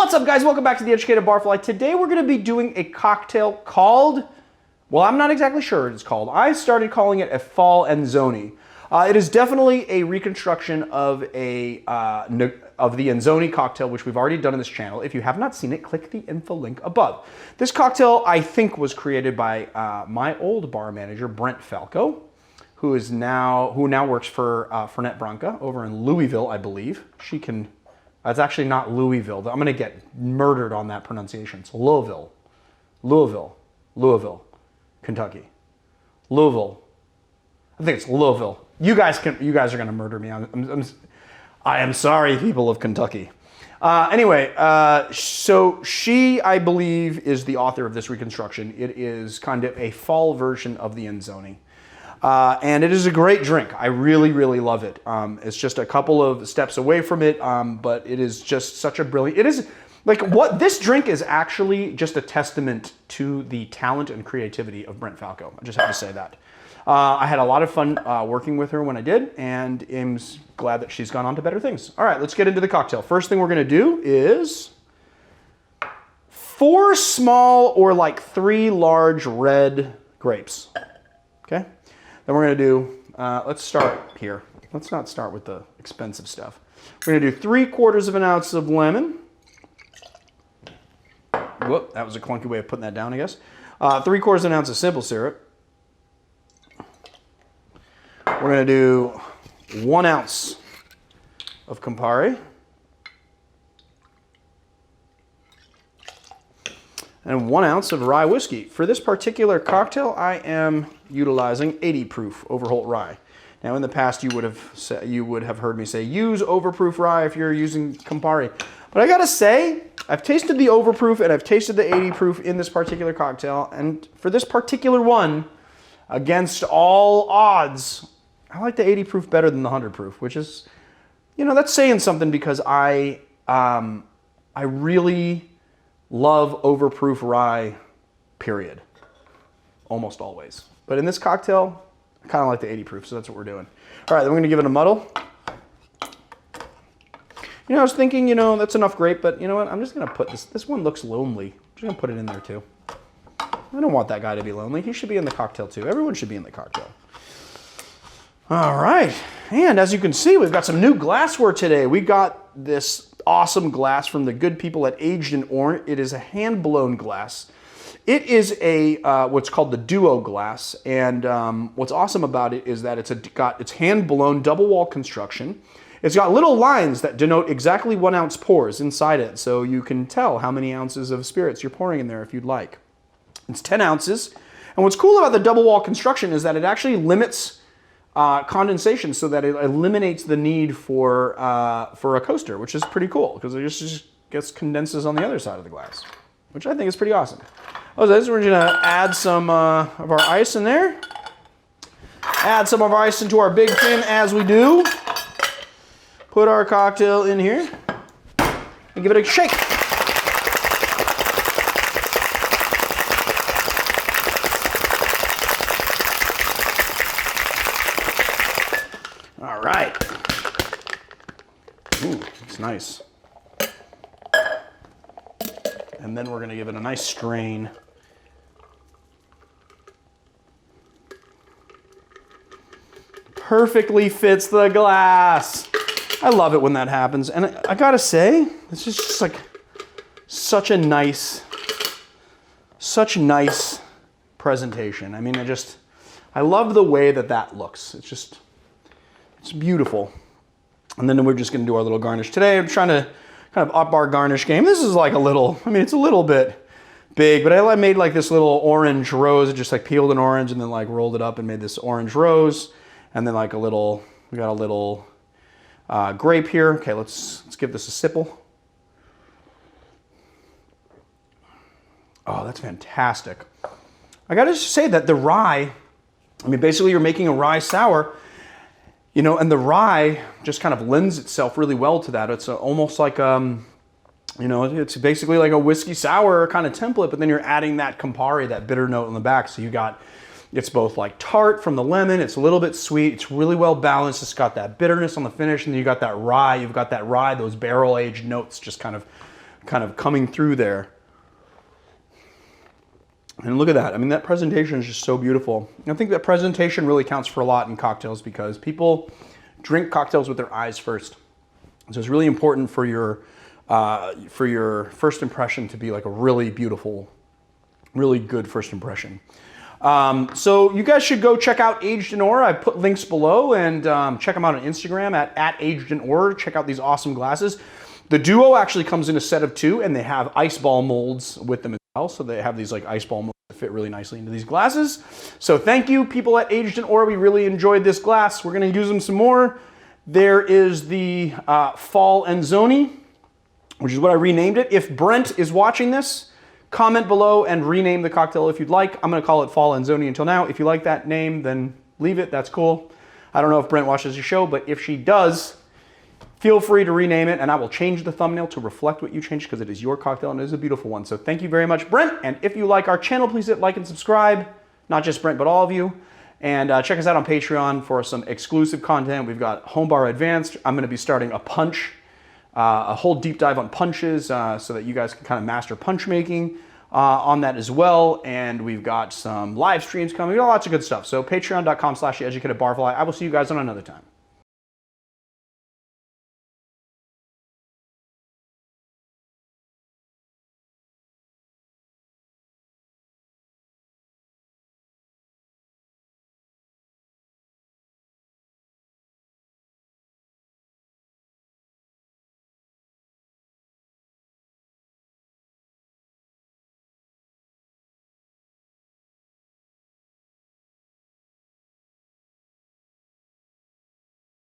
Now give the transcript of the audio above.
What's up, guys? Welcome back to The Educated Barfly. Today we're going to be doing a cocktail called, well, I'm not exactly sure what it's called. I started calling it a Fall Enzoni. It is definitely a reconstruction of the Enzoni cocktail, which we've already done in this channel. If you have not seen it, click the info link above. This cocktail, I think, was created by my old bar manager, Brent Falco, who now works for Fernet Branca over in Louisville, I believe. It's actually not Louisville. I'm going to get murdered on that pronunciation. It's Louisville, Kentucky. Louisville. I think it's Louisville. You guys are going to murder me. I am sorry, people of Kentucky. Anyway, so she, I believe, is the author of this reconstruction. It is kind of a fall version of the Enzoni. And it is a great drink. I really, really love it. It's just a couple of steps away from it, but it is just such a brilliant, it is like what this drink is actually just a testament to the talent and creativity of Brent Falco. I just have to say that. I had a lot of fun working with her when I did, and I'm glad that she's gone on to better things. All right, let's get into the cocktail. First thing we're gonna do is 4 small or like 3 large red grapes, okay? Then we're gonna do, let's start here. Let's not start with the expensive stuff. We're gonna do 3/4 of an ounce of lemon. Whoop, that was a clunky way of putting that down, I guess. 3/4 of an ounce of simple syrup. We're gonna do 1 ounce of Campari. And 1 ounce of rye whiskey. For this particular cocktail, I am utilizing 80 proof Overholt rye. Now, in the past, you would have heard me say use overproof rye if you're using Campari. But I gotta say, I've tasted the overproof and I've tasted the 80 proof in this particular cocktail, and for this particular one, against all odds, I like the 80 proof better than the 100 proof, which is, you know, that's saying something because I really love overproof rye, period. Almost always. But in this cocktail, I kind of like the 80 proof, so that's what we're doing. All right, then we're gonna give it a muddle. You know, I was thinking, you know, that's enough grape, but you know what? I'm just gonna put this one looks lonely. I'm just gonna put it in there too. I don't want that guy to be lonely. He should be in the cocktail too. Everyone should be in the cocktail. All right, and as you can see, we've got some new glassware today. We got this awesome glass from the good people at Aged in Orange. It is a hand-blown glass. It is a what's called the Duo glass, and what's awesome about it is that it's hand-blown double-wall construction. It's got little lines that denote exactly 1 ounce pours inside it, so you can tell how many ounces of spirits you're pouring in there if you'd like. It's 10 ounces, and what's cool about the double-wall construction is that it actually limits condensation, so that it eliminates the need for a coaster, which is pretty cool because it just gets condenses on the other side of the glass, which I think is pretty awesome. Oh, so we're gonna add some of our ice in there. Add some of our ice into our big tin as we do. Put our cocktail in here and give it a shake. All right. Ooh, it's nice. And then we're gonna give it a nice strain. Perfectly fits the glass. I love it when that happens. And I gotta say, it's just like such nice presentation. I mean, I love the way that looks. It's beautiful. And then we're just gonna do our little garnish. Today I'm trying to kind of up our garnish game. This is like it's a little bit big, but I made like this little orange rose. I just like peeled an orange and then like rolled it up and made this orange rose. And then like we got a little grape here. Okay, let's give this a sipple. Oh, that's fantastic. I gotta just say that the rye, I mean, basically you're making a rye sour, you know, and the rye just kind of lends itself really well to that. It's almost like, you know, it's basically like a whiskey sour kind of template, but then you're adding that Campari, that bitter note in the back. So it's both like tart from the lemon, it's a little bit sweet, it's really well balanced, it's got that bitterness on the finish, and then you've got that rye, those barrel-aged notes just kind of kind of coming through there. And look at that. I mean, that presentation is just so beautiful. I think that presentation really counts for a lot in cocktails because people drink cocktails with their eyes first. So it's really important for your first impression to be like a really beautiful, really good first impression. So you guys should go check out Aged in Ore. I put links below, and check them out on Instagram at Aged in Ore. Check out these awesome glasses. The Duo actually comes in a set of 2, and they have ice ball molds with them as well. So they have these like ice ball molds that fit really nicely into these glasses. So thank you, people at Aged in Ore. We really enjoyed this glass. We're going to use them some more. There is the Fall Enzoni, which is what I renamed it. If Brent is watching this, comment below and rename the cocktail if you'd like. I'm going to call it Fall Enzoni until now. If you like that name, then leave it. That's cool. I don't know if Brent watches the show, but if she does, feel free to rename it, and I will change the thumbnail to reflect what you changed because it is your cocktail and it is a beautiful one. So thank you very much, Brent. And if you like our channel, please hit like and subscribe. Not just Brent, but all of you. And check us out on Patreon for some exclusive content. We've got Home Bar Advanced. I'm going to be starting a punch, a whole deep dive on punches so that you guys can kind of master punch making on that as well. And we've got some live streams coming. We've got lots of good stuff. So patreon.com/theeducatedbarfly. I will see you guys on another time.